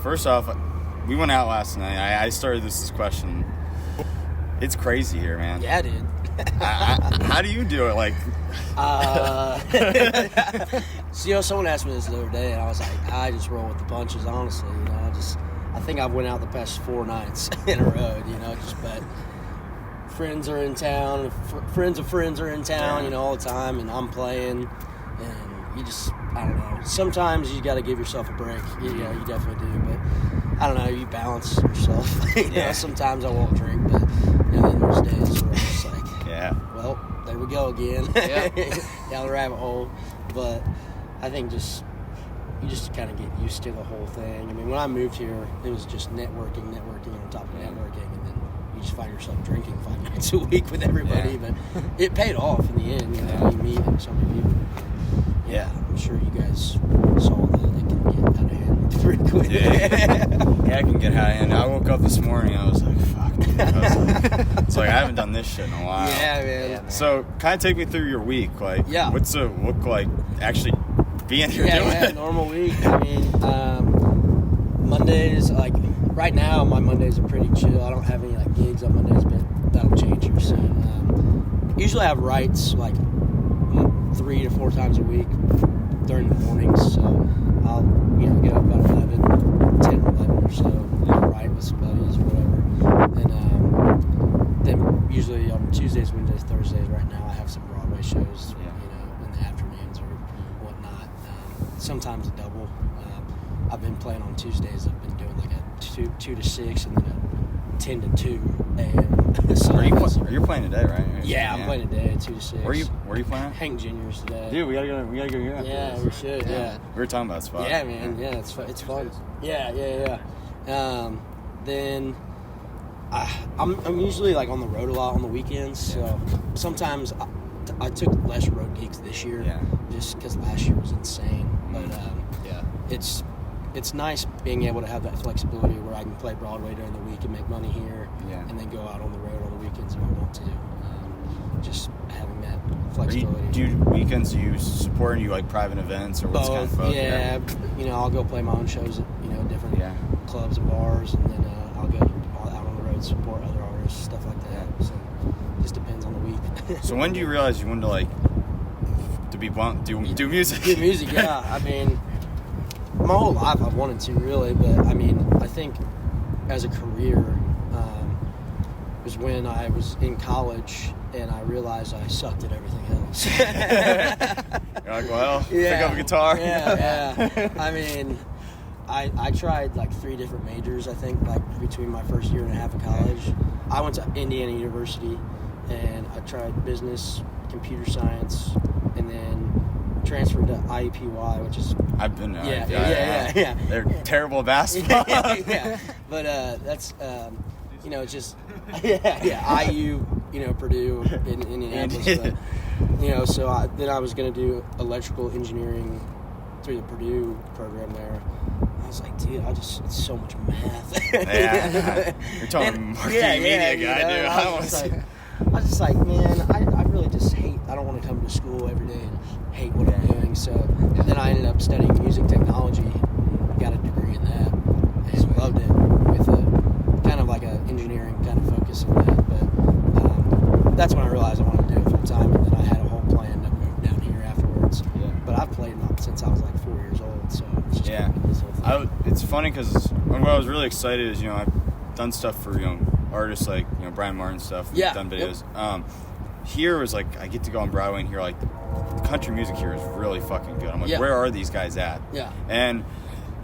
First off, we went out last night. I started this question. It's crazy here, man. Yeah, dude. How do you do it? Like, so, someone asked me this the other day, and I was like, I just roll with the punches, honestly. I think I've went out the past 4 nights in a row, but friends are in town, friends of friends are in town, all the time, and I'm playing, and you just, I don't know. Sometimes you got to give yourself a break. You definitely do, but I don't know, you balance yourself. Sometimes I won't drink, but then there's days where it's just like, well, there we go again. Down the rabbit hole. But I think you just kind of get used to the whole thing. I mean, when I moved here, it was just networking on top of networking, and then you just find yourself drinking 5 nights a week with everybody. But it paid off in the end. You meet so many people. Yeah, I'm sure you guys saw that it can get out of hand pretty quick. Yeah, it can get out of hand. I woke up this morning, I was like, fuck, dude. It's like, I haven't done this shit in a while. Yeah, man. So, kind of take me through your week. Like, what's it look like actually being here doing it? Normal week. I mean, Mondays, like, right now, my Mondays are pretty chill. I don't have any, like, gigs on Mondays, but that'll change here soon. Usually I have rights, like, 3 to 4 times a week during the mornings, so I'll get up about 10 or 11 or so, write with some buddies or whatever, and then usually on Tuesdays, Wednesdays, Thursdays right now I have some Broadway shows in the afternoons or whatnot, sometimes a double. I've been playing on Tuesdays. I've been doing like a 2 to 6 and then a 10 to 2 a.m. So you're playing today, right? Yeah, I'm playing today, 2 to 6. Where are you playing? Hank Juniors today. Dude, we gotta go here. Yeah, we should. Yeah. We were talking about spot. Yeah, man. Yeah, it's fun. Yeah. Then I'm usually like on the road a lot on the weekends. So sometimes I took less road gigs this year, just because last year was insane. But it's nice being able to have that flexibility where I can play Broadway during the week and make money here, and then go out on the road on the weekends if I want to. Just having that flexibility. Do you weekends? You support you like private events or what's kind of both? Yeah, I'll go play my own shows at different clubs and bars, and then I'll go out on the road support other artists, stuff like that. So it just depends on the week. So when do you realize you wanted to be blunt, do music? Do music, yeah. I mean, my whole life I've wanted to, really, but I mean, I think as a career was when I was in college and I realized I sucked at everything else. You're like, well, pick up a guitar. Yeah. I mean, I tried like 3 different majors, I think, like between my first year and a half of college. I went to Indiana University and I tried business, computer science, and then transferred to IUPUI, which is... I've been there. Yeah. They're terrible at basketball. But that's, it's just... IU, Purdue, in Indianapolis. But, so then I was going to do electrical engineering through the Purdue program there. I was like, dude, it's so much math. You're talking marketing media guy, dude. I was just like, man, I really just hate, I don't want to come to school every day and hate what I'm doing. So then I ended up studying music technology, got a degree in that, and loved it with kind of like an engineering kind of focus on that. But that's when I realized I wanted to do it full time, and then I had a whole plan to move down here afterwards. But I've played since I was like 4 years old, so it's just this whole thing. It's funny because what I was really excited is, I've done stuff for, artists like, Brian Martin stuff. We've done videos. Here was like, I get to go on Broadway and hear like, country music here is really fucking good. I'm like, where are these guys at? Yeah. And,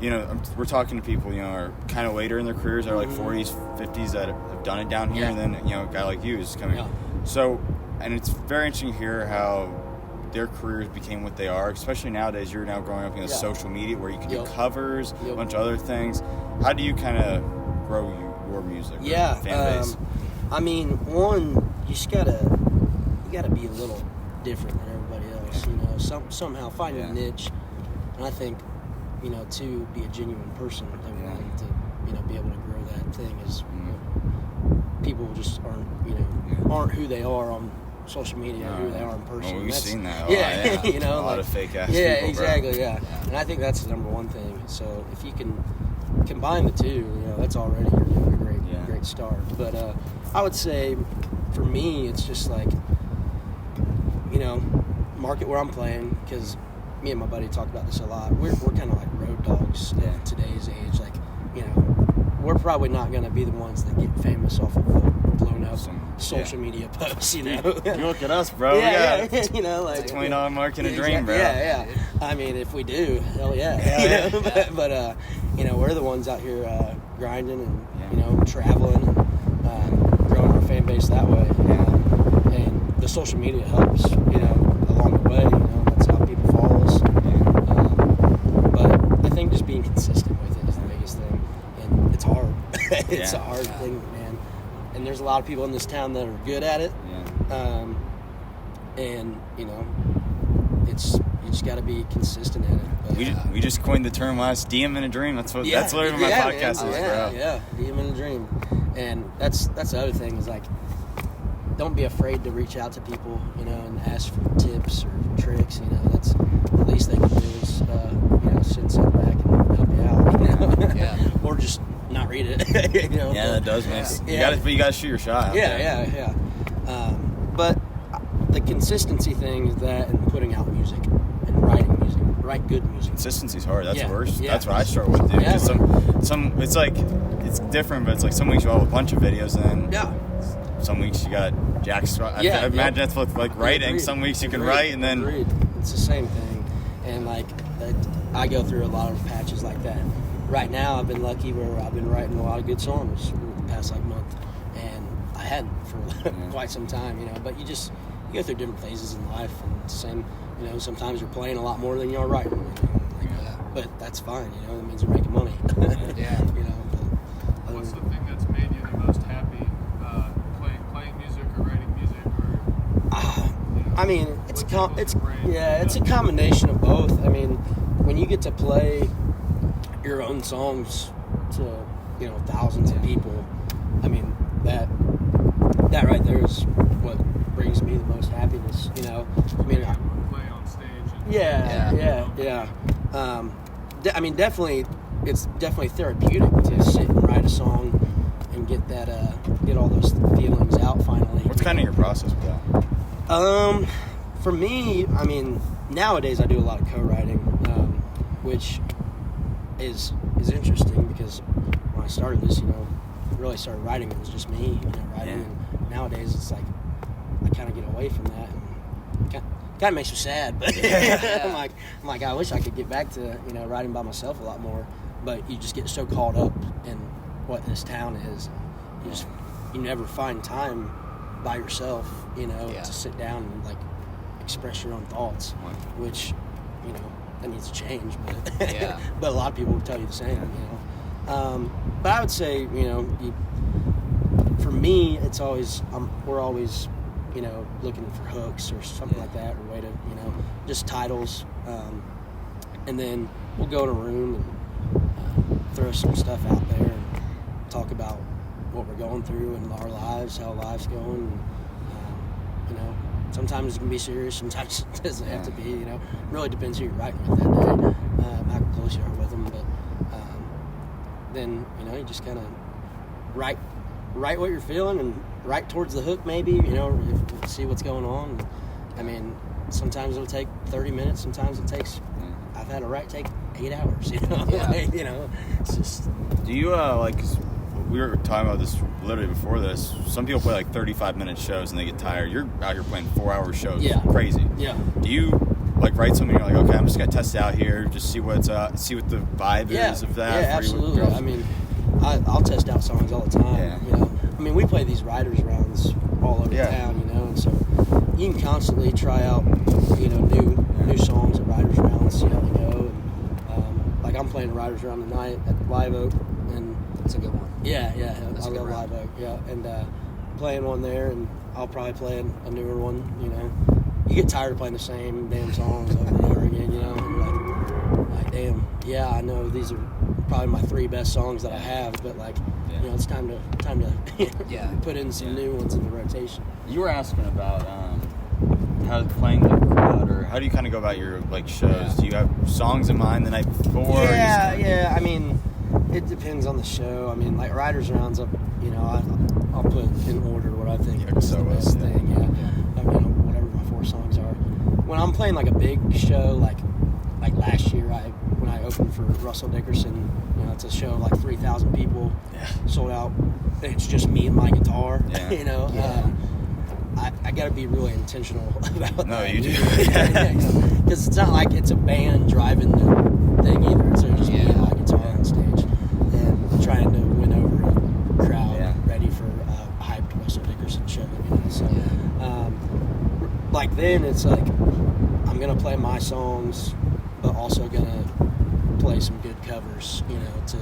we're talking to people, are kind of later in their careers, that are like 40s, 50s that have done it down here. And then, a guy like you is coming. So, and it's very interesting to hear how their careers became what they are, especially nowadays. You're now growing up in social media where you can do covers, a bunch of other things. How do you kind of grow your music? Fan base? I mean, one, you just gotta be a little different than everybody else. Somehow find a niche, and I think, to be a genuine person, and to be able to grow that thing is people just aren't who they are on social media, who they are in person. Well, we've seen that a lot. A lot of fake ass people, exactly, and I think that's the number one thing. So if you can combine the two, that's already a great start. But I would say, for me, it's just like, market where I'm playing, because me and my buddy talk about this a lot. We're kind of like road dogs in today's age. Like, we're probably not going to be the ones that get famous off of the blown up social media posts, You look at us, bro. Like it's a $20 mark in a dream, bro. Yeah. I mean, if we do, hell yeah. But we're the ones out here grinding and traveling and growing our fan base that way. And the social media helps, along the way. That's how people follow us. But I think just being consistent with it is the biggest thing, and it's hard. It's a hard thing, man. And there's a lot of people in this town that are good at it. And you just got to be consistent at it. But, we just coined the term last, DM in a dream. That's literally what my podcast is, bro. Yeah, DM in a dream. And that's the other thing is, like, don't be afraid to reach out to people, and ask for tips or tricks. That's the least they can do is, sit back and help you out. Or just not read it. That does, man. You gotta shoot your shot. Yeah. But the consistency thing is that, and putting out music and writing music, write good music. Consistency's hard. That's worse. That's what I struggle with, dude. Some it's like, it's different, but it's like some weeks you have a bunch of videos, and then some weeks you got Jack. I imagine that's like writing. Agreed. Some weeks you can write, and then it's the same thing. And like I go through a lot of patches like that. Right now, I've been lucky where I've been writing a lot of good songs over the past month, and I hadn't for quite some time, But you go through different phases in life, and it's the same, sometimes you're playing a lot more than you're writing, but that's fine, it means you're making money. What's the thing that's made you the most happy, playing music or writing music, or? I mean, it's a combination of both. I mean, when you get to play your own songs to thousands of people, I mean, that right there is what brings me the most happiness. I mean, play on stage. I mean, definitely, it's definitely therapeutic to sit and write a song and get all those feelings out finally. What's kind of your process with that? For me, I mean, nowadays I do a lot of co-writing, which is interesting, because when I started this, really started writing, it was just me, writing. And nowadays it's like I kind of get away from that, and kind of makes me sad. But I'm like, I wish I could get back to writing by myself a lot more. But you just get so caught up in what this town is, you never find time by yourself, to sit down and like express your own thoughts, which that needs to change, but but a lot of people will tell you the same, but I would say, for me, it's always we're always looking for hooks or something like that, or way to just titles, and then we'll go in a room and throw some stuff out there and talk about what we're going through in our lives, how life's going, and, sometimes it can be serious, sometimes it doesn't have to be, really depends who you're writing with that day, how close you are with them, but then, you just kind of write what you're feeling and write towards the hook, maybe, see what's going on. I mean, sometimes it'll take 30 minutes, sometimes it takes, I've had a write take 8 hours, it's just. Do you, we were talking about this literally before this. Some people play like 35-minute shows and they get tired. You're out here playing 4-hour shows. Yeah. Crazy. Yeah. Do you write something? You're like, okay, I'm just gonna test it out here, just see what the vibe is of that. Yeah, absolutely. I mean, I'll test out songs all the time. Yeah. I mean, we play these writers rounds all over town. And so you can constantly try out, new songs at writers rounds, see how they go. And, like I'm playing a writers round tonight at Live Oak, and That's a good one. Yeah, That's I a good love round. Live Oak, and playing one there, and I'll probably play a newer one, You get tired of playing the same damn songs over and over again, and you're like, damn, I know these are probably my 3 best songs that I have, but it's time to put in some new ones in the rotation. You were asking about how playing the crowd, or how do you kind of go about your shows? Do you have songs in mind the night before? Yeah. I mean, It depends on the show. I mean, like Writers Rounds, I'll put in order what I think is the best thing. Yeah. Whatever my 4 songs are. When I'm playing like a big show, like last year, when I opened for Russell Dickerson, it's a show of like 3,000 people, sold out. And it's just me and my guitar. Yeah. I got to be really intentional about that. No, you do. Because it's not like it's a band driving the thing either. It's just me and my guitar on stage and trying to win over a crowd ready for a hyped Russell Dickerson show. So, like then it's like I'm going to play my songs, but also going to play some good covers, to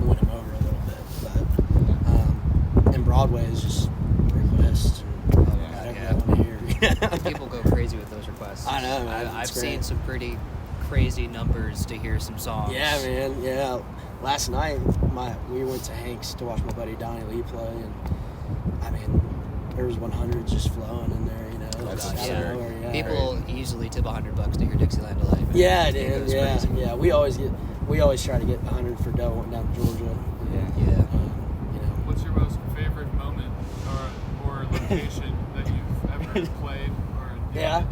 win them over a little bit. But and Broadway is just requests. People go crazy with those requests. I know, man. I've seen some pretty crazy numbers to hear some songs. Yeah, man. Yeah. Last night, we went to Hank's to watch my buddy Donnie Lee play, and I mean, there was 100s just flowing in there. That's absurd. People easily tip $100 to hear Dixieland Alive. Yeah, dude. Yeah. We always try to get 100 for Doe down to Georgia. Yeah. What's your most favorite moment or location that you've ever played, or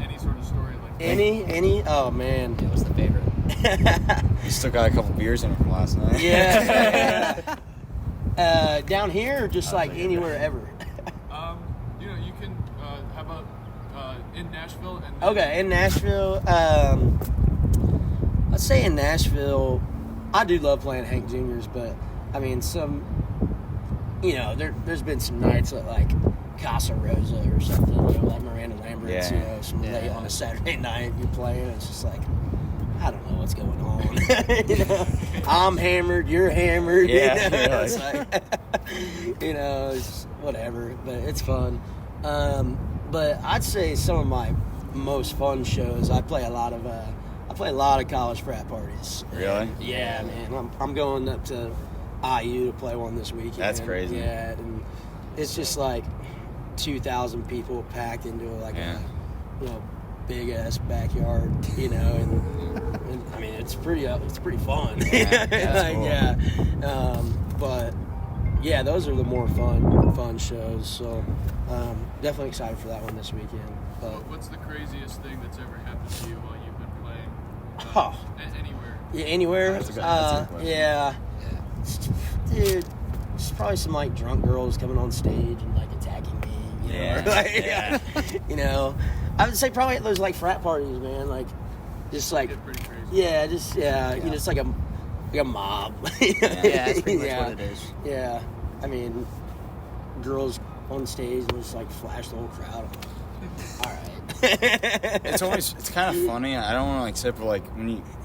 any sort of story like that? Any? Oh man, It was the favorite. You still got a couple beers in it from last night. Yeah. Down here, or just like anywhere ever. You can. How about in Nashville? And Okay, in Nashville. Let's say in Nashville, I do love playing Hank Jr.'s, but I mean there's been some nights at like Casa Rosa or something, like Miranda Lambert's, late on a Saturday night you're playing, it's just like, I don't know what's going on. I'm hammered, you're hammered. It's like, it's whatever, but it's fun. But I'd say some of my most fun shows, I play a lot of college frat parties. Really? Yeah, man. I'm going up to IU to play one this weekend. That's crazy. Yeah, and it's just like 2,000 people packed into like a big ass backyard, and I mean it's pretty fun. But yeah, those are the more fun shows. So definitely excited for that one this weekend. What's the craziest thing that's ever happened to you while you've been playing? Anywhere? Yeah, anywhere. That's a good question. Yeah. Dude, it's probably some like drunk girls coming on stage and like attacking me. I would say probably at those like frat parties, man. Like, just like, Get pretty crazy. It's like a mob. That's pretty much what it is. Yeah, I mean, girls on stage and just like flash the whole crowd. All right. It's kind of funny. I don't want to like say, but like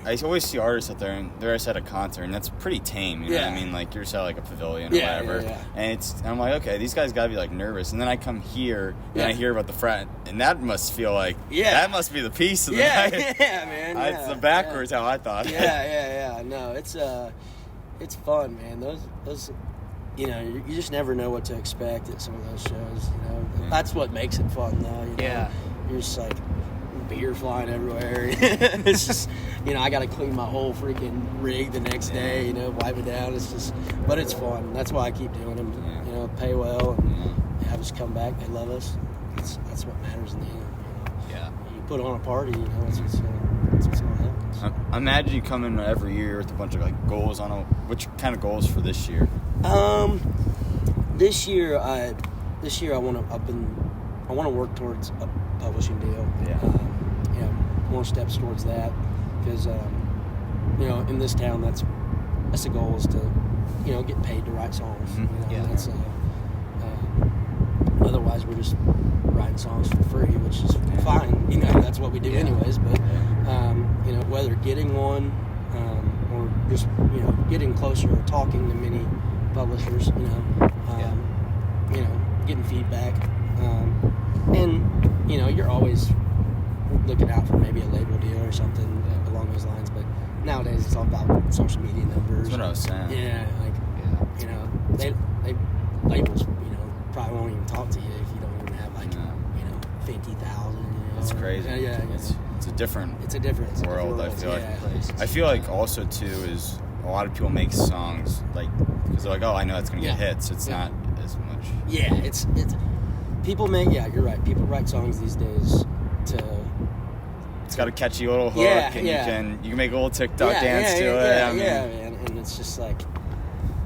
I always see artists out there and they're just at a concert and that's pretty tame. You know what I mean? Like you're just at like a pavilion or whatever. Yeah. And I'm like, okay, these guys gotta be like nervous. And then I come here and I hear about the frat, and that must feel like that must be the piece of the night. Yeah, man. It's the backwards how I thought. Yeah. No, it's fun, man. Those. You just never know what to expect at some of those shows. That's what makes it fun, though. You're just like beer flying everywhere. It's just, I got to clean my whole freaking rig the next day. Wipe it down. But it's fun. That's why I keep doing them. Pay well and have us come back. They love us. That's what matters in the end. You put on a party. It's what's going to happen. I imagine you come in every year with a bunch of like goals which kind of goals for this year? This year I want to work towards a publishing deal. More steps towards that because in this town that's the goal is to get paid to write songs. That's otherwise we're just writing songs for free, which is fine. That's what we do anyways. But whether getting one or just getting closer or talking to many publishers, getting feedback, and you're always looking out for maybe a label deal or something along those lines. But nowadays it's all about social media numbers. That's what I was saying. They labels probably won't even talk to you if you don't even have 50,000. That's crazy. It's a different world. I feel like. I feel like also too is lot of people make songs like because they're like, oh, I know it's gonna get hits. It's not as much. Yeah, it's people make. Yeah, you're right. People write songs these days to. It's got a catchy little hook, and you can make a little TikTok dance to it. Yeah, man. And it's just like,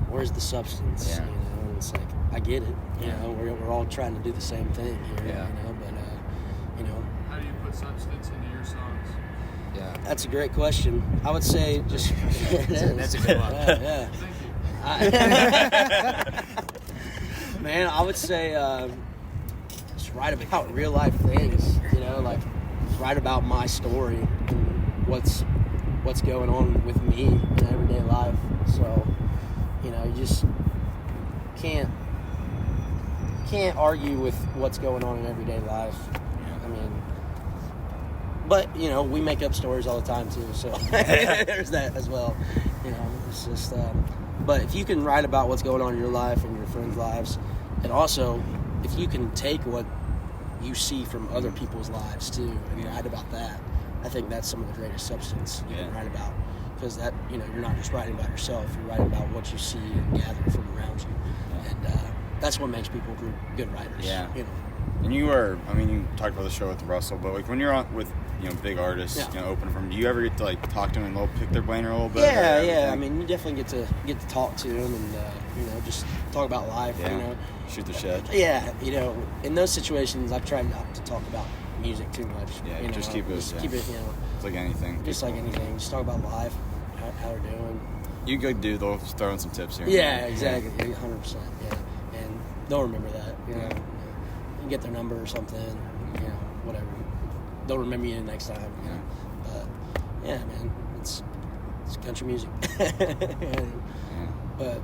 where's the substance? Yeah. You know, and it's like, I get it. You know, we're all trying to do the same thing here. Yeah. You know, but you know. How do you put substance into your songs? Yeah. That's a great question. I would say just. That's a good one. Yeah. Thank you. Man, I would say just write about real life things. You know, like write about my story and what's going on with me in everyday life. So, you know, you just can't argue with what's going on in everyday life. I mean, but you know, we make up stories all the time too. So there's that as well. You know, it's just. But if you can write about what's going on in your life and your friends' lives, and also if you can take what you see from other people's lives too and write about that, I think that's some of the greatest substance you can write about. Because that, you know, you're not just writing about yourself, you're writing about what you see and gather from around you. And that's what makes people good writers. Yeah. You know. And you talked about the show with Russell, but like when you're on with, you know, big artists, you know, open from, do you ever get to like talk to them and pick their brain a little bit? Yeah. I mean, you definitely get to talk to them and you know, just talk about life. Yeah. You know, shoot the shit. Yeah, you know, in those situations, I've tried not to talk about music too much. Yeah, you know, just keep it. Keep it. You know, it's like anything. Just like anything. Just talk about life, how they're doing. You good dude, they'll throw in some tips here. Yeah, exactly. 100%. Yeah, and they'll remember that. You know, you get their number or something. You know, whatever. They'll remember you next time. You know, but yeah, man, it's country music. But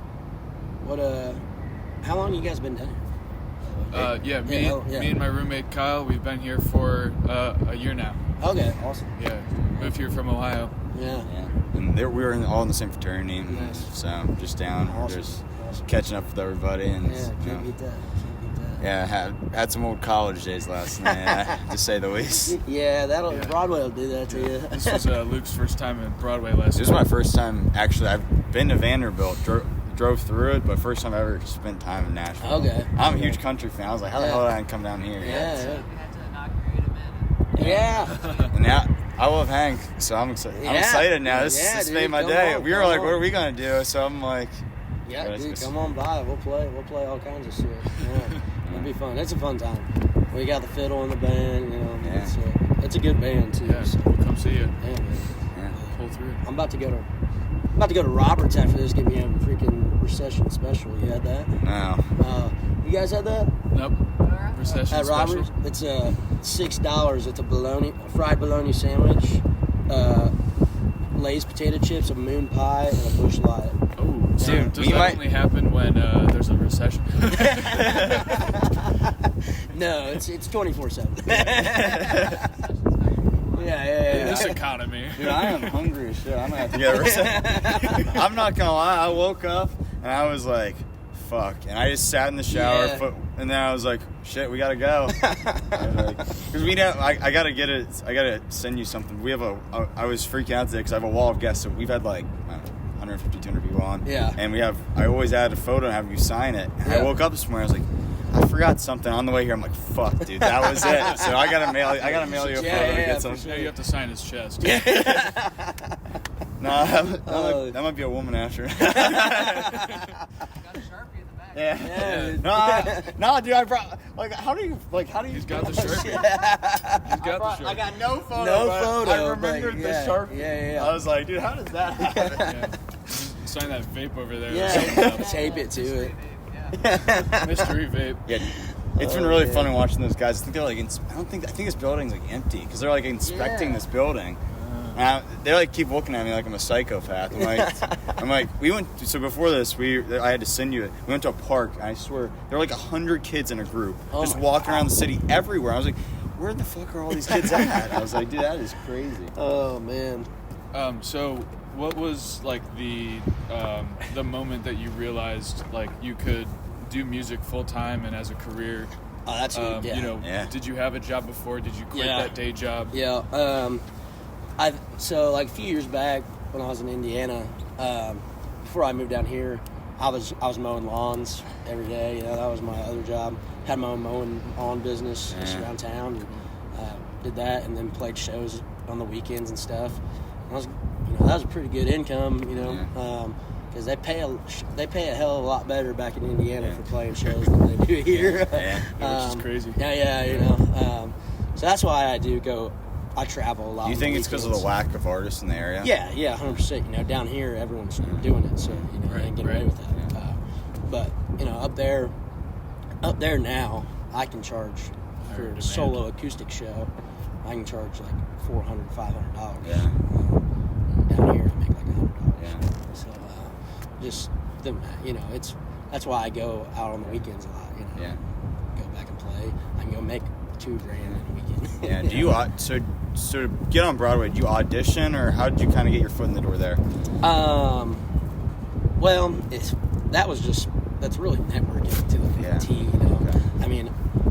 what how long you guys been down here? Me and my roommate Kyle, we've been here for a year now. Okay, awesome. Yeah, moved here from Ohio. Yeah. And we were all in the same fraternity, Nice. So just down, Awesome. just catching up with everybody, and Can't beat that. yeah, had some old college days last night, to say the least. Yeah, Broadway will do that to you. This was Luke's first time in Broadway last This was my first time, actually. I've been to Vanderbilt, drove through it, but first time I ever spent time in Nashville. Okay. I'm a huge country fan. I was like, how the hell did I come down here? Yeah. We had to inaugurate him in. Yeah. And now I love Hank, so I'm excited. I'm excited now. This dude, made my come day. on, We were come like, on. what are we gonna do? So I'm like, Yeah, dude, come on by. We'll play all kinds of shit. Yeah. It'll be fun. It's a fun time. We got the fiddle in the band, you know. Yeah. It's a good band too. Yeah, So. we'll come see you. Yeah, man. yeah. Pull through. I'm about to go to Roberts after this. Give me a freaking recession special. You had that? No. You guys had that? Nope. Recession At special. Roberts? It's $6. It's a fried bologna sandwich, Lay's potato chips, a moon pie, and a Busch Light. Oh, so Dude, does we that might- only happen when there's a recession? No, it's 24/7. Yeah. This economy. Dude, I am hungry as shit. I'm gonna have to get a receipt. I'm not gonna lie. I woke up and I was like, "Fuck!" And I just sat in the shower, Yeah. and then I was like, "Shit, we gotta go." Because we don't. I gotta get it. I gotta send you something. We have I was freaking out today because I have a wall of guests. So we've had like 150, 200 people on. Yeah. And I always add a photo and have you sign it. And Yeah. I woke up this morning. I was like, I forgot something on the way here. I'm like, fuck, dude, that was it. So I gotta mail you a photo Yeah, to get some. for Now you have to sign his chest. No, that might be a woman after. Got a Sharpie in the back. Yeah. No, dude, I brought how do you? He's got the Sharpie. He's got the Sharpie. I got no photo. No but photo, I remembered but the yeah, Sharpie. yeah. I was like, dude, how does that happen? Yeah. Sign that vape over there. Yeah, tape it to it. Mystery vape. Yeah, it's been really fun watching those guys. I think they're like, I think this building's like empty because they're like inspecting this building. They like keep looking at me like I'm a psychopath. I'm like, we went. So before this, I had to send you it. We went to a park. And I swear there were like 100 kids in a group just walking around the city everywhere. I was like, where the fuck are all these kids at? I was like, dude, that is crazy. Oh man. So what was like the moment that you realized like you could do music full time and as a career? Oh, that's huge. Yeah. You know, Yeah. did you have a job before? Did you quit that day job? Yeah. So like a few years back when I was in Indiana, before I moved down here, I was mowing lawns every day. You know, that was my other job. Had my own mowing lawn business just around town. And, did that, and then played shows on the weekends and stuff. And that was a pretty good income, because they pay a hell of a lot better back in Indiana for playing shows than they do here. Which is crazy. So that's why I do go. I travel a lot. Do you think it's because of the lack of artists in the area? Yeah, 100%. You know, down here everyone's doing it, so they ain't getting away with that. But up there now, I can charge for a solo acoustic show. I can charge like $400, $500. Yeah. Down here, I make like $100. Yeah. So just that's why I go out on the weekends a lot. Yeah. Go back and play. I can go make $2,000 in a weekend. Yeah. Do you so to get on Broadway? Do you audition, or how did you kind of get your foot in the door there? Well, that's really networking to the T. Okay. I mean,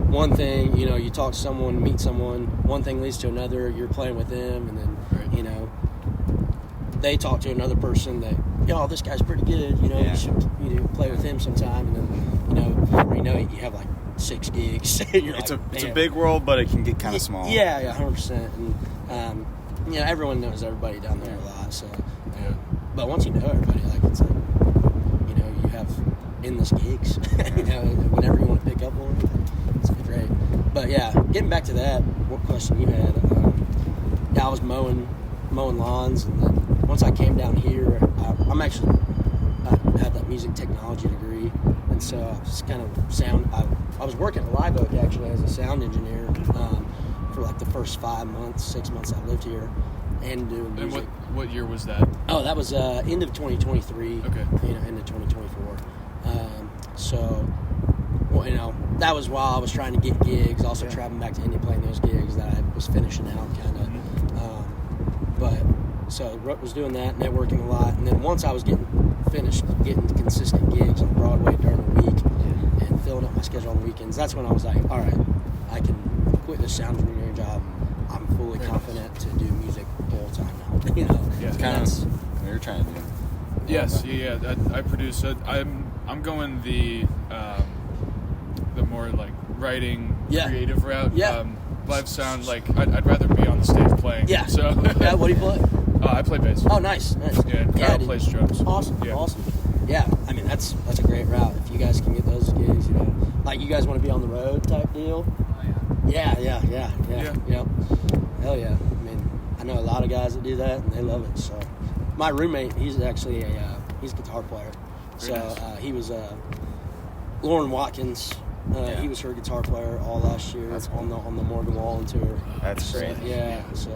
one thing, you talk to someone, meet someone, one thing leads to another. You're playing with them, and then they talk to another person that, this guy's pretty good. You should play with him sometime, and then before you know it, you have like 6 gigs. It's a big world, but it can get kind of small. Yeah, 100%. And everyone knows everybody down there a lot. So, but once you know everybody, it's like you have endless gigs. Whenever you want to pick up one, it's great. But yeah, getting back to that, what question you had? I was mowing lawns, and then once I came down here, I have that music technology degree, and so I was kind of I was working at Live Oak actually as a sound engineer for like the first 6 months I lived here, and doing music. And what year was that? Oh, that was end of 2023. Okay. End of 2024. That was while I was trying to get gigs, also traveling back to Indy, playing those gigs that I was finishing out kind of. So was doing that, networking a lot, and then once I was getting consistent gigs on Broadway during the week and filling up my schedule on the weekends, that's when I was like, all right, I can quit this sound engineering job. I'm fully confident to do music full time now. It's kind of what you're trying to do. Yes, I produce it. I'm going the more like writing, creative route. Yeah. Live sound, I'd rather be on the stage playing. Yeah. So. Yeah. What do you play? I play bass. Oh, nice. Yeah. Kyle plays drums. Awesome. Yeah. Awesome. Yeah. I mean, that's a great route. If you guys can get those gigs, like you guys want to be on the road type deal. Oh Yeah. Yeah. Yep. Hell yeah. I mean, I know a lot of guys that do that, and they love it. So, my roommate, he's actually he's a guitar player. So he was Lauren Watkins. He was her guitar player all last year on the Morgan Wallen tour. That's great. So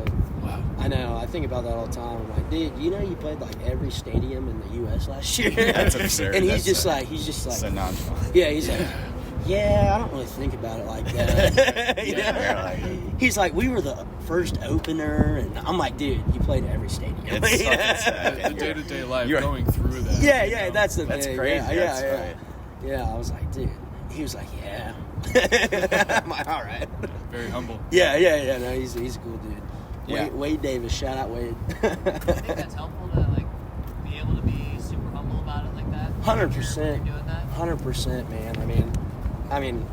Wow. I know. I think about that all the time. I'm like, dude, you played like every stadium in the U.S. last year. That's absurd. And he's just like, so nonchalant. yeah, he's like, I don't really think about it like that. He's like, we were the first opener, and I'm like, dude, you played every stadium. It's The day-to-day life going through that. Yeah, that's the That's thing. crazy. Yeah, I was like, dude. He was like, yeah. I'm like, all right. Very humble. Yeah. No, he's a cool dude. Yeah. Wade Davis, shout out Wade. I think that's helpful to be able to be super humble about it like that. 100%. Doing that. 100%, man. I mean,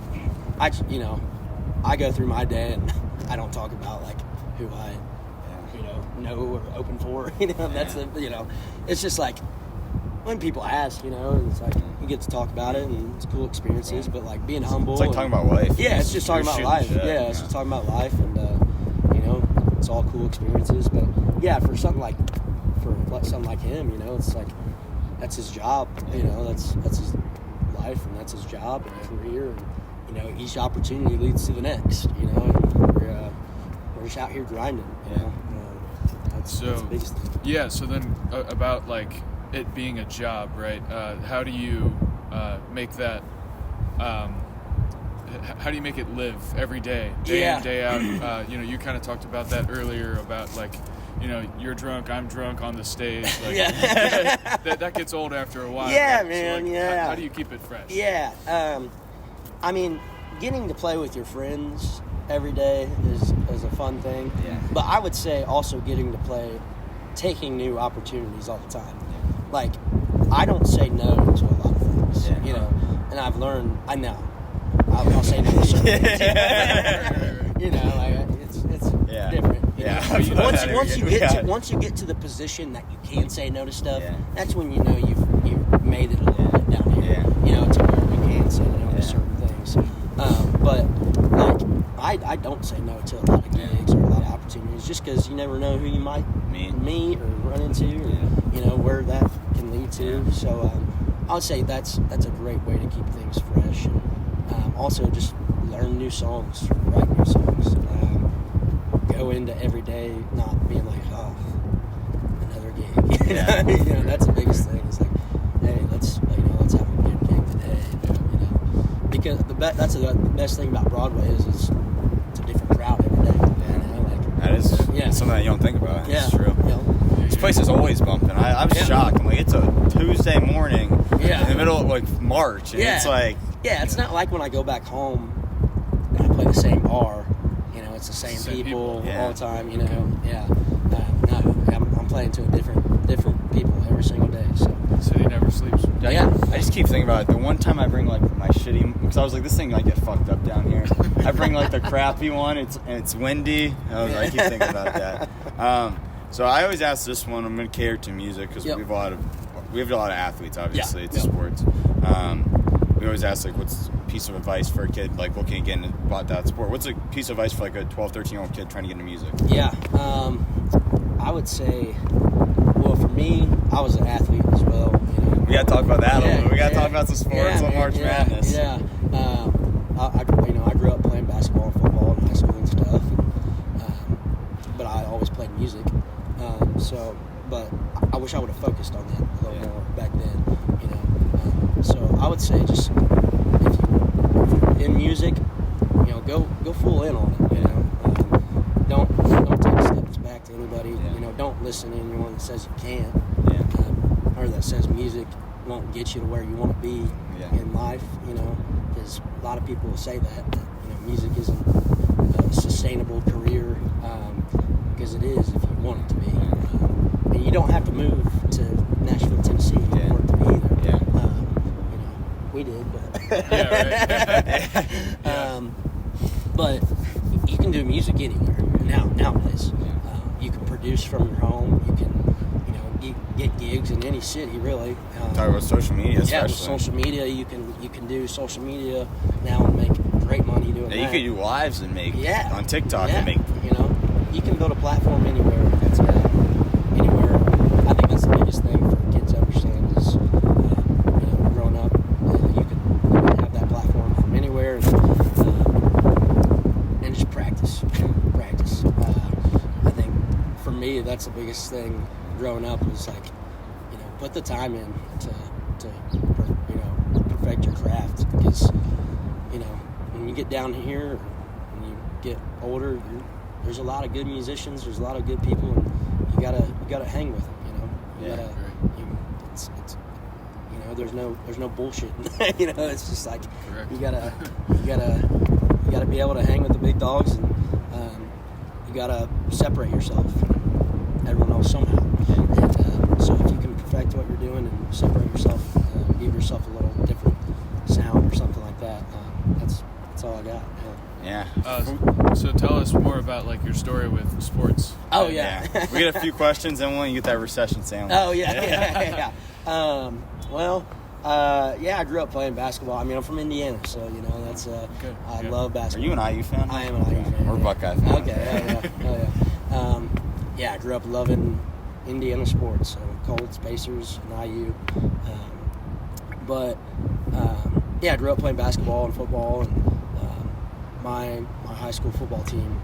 I go through my day and I don't talk about who I, know or open for. That's it's just like when people ask, it's like you get to talk about it and it's cool experiences, but being humble. It's like talking about life. Yeah, it's just talking about life. It's just talking about life, and it's all cool experiences. But yeah, for something like him, it's like that's his job. That's his life, and that's his job and career, and each opportunity leads to the next. And we're just out here grinding. That's the biggest thing. Yeah. So then about it being a job, right? How do you make that? How do you make it live every day in, day out? You kind of talked about that earlier about you're drunk, I'm drunk on the stage. That gets old after a while. Yeah, right? man. So how do you keep it fresh? Yeah. I mean, getting to play with your friends every day is a fun thing. Yeah. But I would say also getting to play, taking new opportunities all the time. I don't say no to a lot of things, Yeah. you know, and I've learned. I'll say no to certain things. You know, like it's different. You know? Once you get to the position that you can say no to stuff, that's when you know you've made it a little bit down here. Yeah. You know, to where you can say no to certain things. But like I don't say no to a lot of gigs or a lot of opportunities, just because you never know who you might meet or run into, or you know where that can lead to. So I would say that's a great way to keep things fresh, and also just learn new songs, write new songs, go into every day not being like, oh, another gig. You know, that's the biggest thing. It's like, hey, let's have a good gig today. You know, because that's the best thing about Broadway is it's a different crowd every day. You know, like that is something that you don't think about. Yeah, it's true. This place is always bumping. I was shocked. I'm like, it's a Tuesday morning in the middle of like March, and it's like, it's not like when I go back home and I play the same bar. You know, it's the same people all the time. You know, I'm playing to a different people every single day. So City never sleeps. I just keep thinking about it. The one time I bring like my shitty, because I was like, this thing might get fucked up down here. I bring like the crappy one. It's windy. I keep thinking about that. So I always ask this one. I'm going to cater to music because we have a lot of athletes. Obviously, it's sports. We always ask like, what's a piece of advice for a kid like looking to get into that sport? What's a piece of advice for like a 12, 13-year-old kid trying to get into music? Yeah, I would say, well, for me, I was an athlete as well. You know, we got to talk about that a little bit. We got to talk about some sports on March Madness. Yeah, I grew up playing basketball and football in high school and stuff, but I always played music. But I wish I would have focused on that a little more back then. You know, so I would say just if you're in music, you know, go full in on it. You know, don't take steps back to anybody. You know, don't listen to anyone that says you can't, or that says music won't get you to where you want to be in life. You know, because a lot of people will say that you know music isn't a sustainable career, because it is if you want it to be. And you don't have to move to Nashville, Tennessee for it to be there. You know, we did, but but you can do music anywhere nowadays. You can produce from your home. You can, get gigs in any city, really. Talk about social media, especially. Yeah, with social media, you can do social media now and make great money doing that. You can do lives and make on TikTok and make. You know, you can build a platform anywhere. Anywhere. I think that's the biggest thing for kids to understand is, growing up, you can have that platform from anywhere and just practice. I think for me, that's the biggest thing growing up was like, put the time in to perfect your craft, because, when you get down here, when you get older, there's a lot of good musicians, there's a lot of good people, and you gotta hang with them. There's no bullshit. It's just like you gotta be able to hang with the big dogs, and you gotta separate yourself from everyone else somehow. And so if you can perfect what you're doing and separate yourself, give yourself a little different sound or something like that, that's all I got. So tell us more about like your story with sports. Oh yeah. We get a few questions, and when you get that recession sandwich. Oh yeah. I grew up playing basketball. I mean, I'm from Indiana, so that's I love basketball. Are you an IU fan? I am an IU fan. Or Buckeye fan. Okay. I grew up loving Indiana sports, so Colts, Pacers, and IU. I grew up playing basketball and football, and my high school football team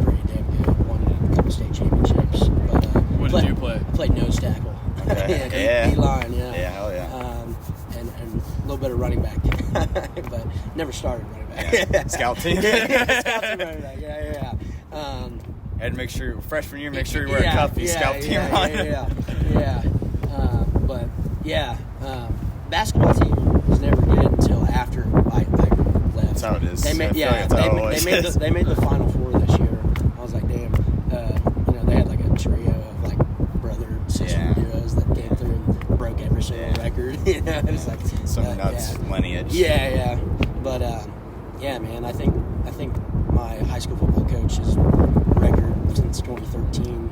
pretty damn good. Won a couple state championships. But what did you play? Played nose tackle. Okay. D-line, Yeah, hell yeah. And a little bit of running back, but never started running back. Yeah. Scout team. Scout team running back. Yeah. And make sure freshman year, make sure you wear a cuffy. Scout team running. Basketball team was never good until after I left. That's how it is. They made the Final Four this year. I was like, damn. They had like a trio of like brother sister duos that came through. And you know, it was like some nuts lineage. Yeah. But yeah, man, I think my high school football coach's record since 2013,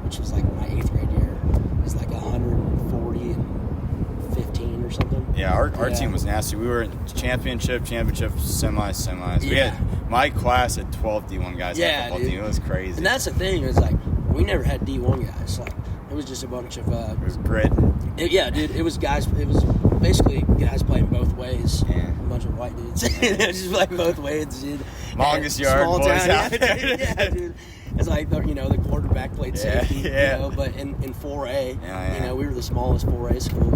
which was like my 8th grade year, is like 140 and 15 or something. Yeah, our team was nasty. We were in championship, semis. We had my class had 12 D1 guys on the football team. It was crazy. And that's the thing, is like we never had D1 guys. Like it was just a bunch of it was grit. It was guys. It was basically guys playing both ways. Yeah. A bunch of white dudes just playing both ways, dude. Longest yard small boys town, out there. Yeah, dude. It's like the quarterback played safety, you know, but in 4A, you know, we were the smallest 4A school.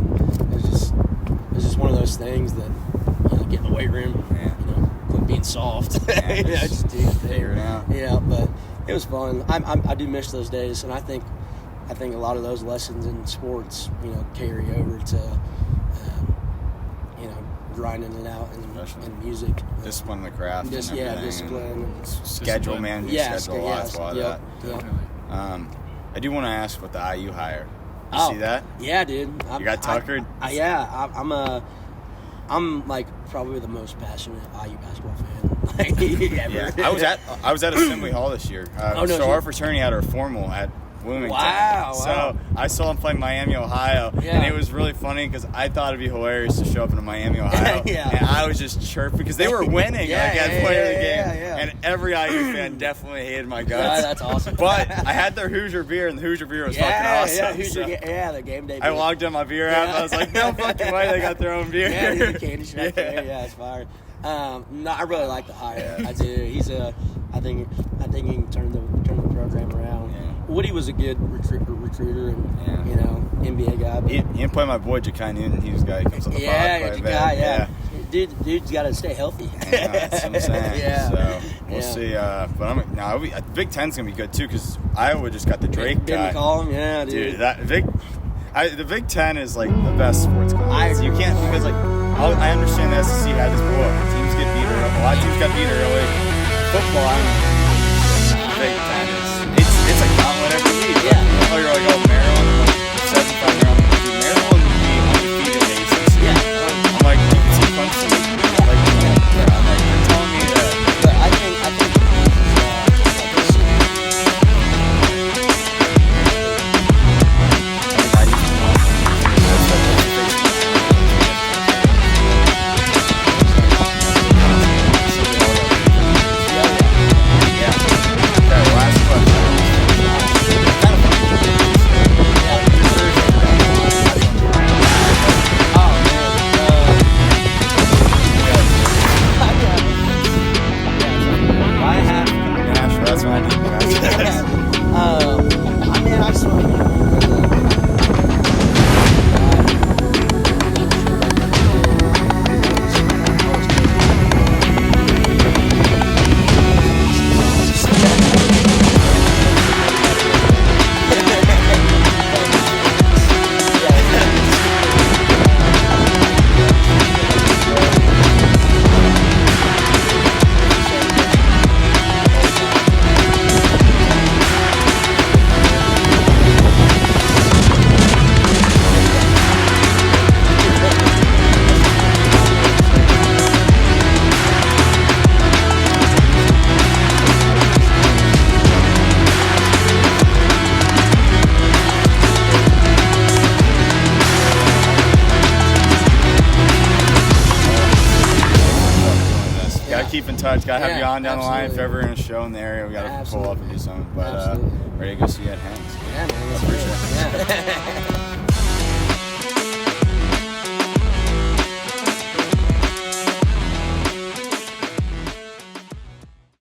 It was just one of those things that, you know, get in the weight room, you know, quit being soft, you know, just do your thing. Figure it out. Yeah, but it was fun. I do miss those days, and I think a lot of those lessons in sports, you know, carry over to, you know, grinding it out in music. Discipline the craft. Discipline. Schedule, man. Schedule a lot. Yep. I do want to ask about the IU hire. You see that? Yeah, dude. You got Tuckered? I'm like probably the most passionate IU basketball fan ever. Yeah, I was at Assembly Hall this year. Our fraternity had our formal at Bloomington. Wow. So I saw him play Miami, Ohio, and it was really funny because I thought it'd be hilarious to show up in Miami, Ohio, and I was just chirping because they were winning. Player of the game, and every IU fan definitely hated my guts. Yeah, that's awesome. But I had their Hoosier beer, and the Hoosier beer was fucking awesome. The game day beer. I logged in my beer app, and I was like, no fucking way they got their own beer. Yeah, the candy shop there. Yeah, it's fire. No, I really like the hire. I do. I think he can turn the program around. Yeah. Woody was a good recruiter and you know, NBA guy. But he didn't play my boy Ja'Kai Newton. He was the guy who comes on the pod quite a bit. Dude's got to stay healthy. Yeah, that's what I'm saying. So we'll see. But Big Ten's gonna be good too because Iowa just got the Drake guy. Didn't call him, dude. The Big Ten is like the best sports conference. You can't because like I understand the SEC had this blow up. Teams get beat early. A lot of teams got beat early. Football, Big Ten it's a gauntlet every week. Yeah. Oh, you're like, oh, Maryland, 75 Maryland would be undefeated basis. Yeah. I'm like, you can see Clemson. Like, I'm like, you're telling me that. But I think I just want to keep in touch. Gotta have you on down the line. If absolutely. ever in a show in the area, we gotta pull up and do something. But Absolutely. ready to go see you at Hanks. Yeah, man. That's for sure. Yeah.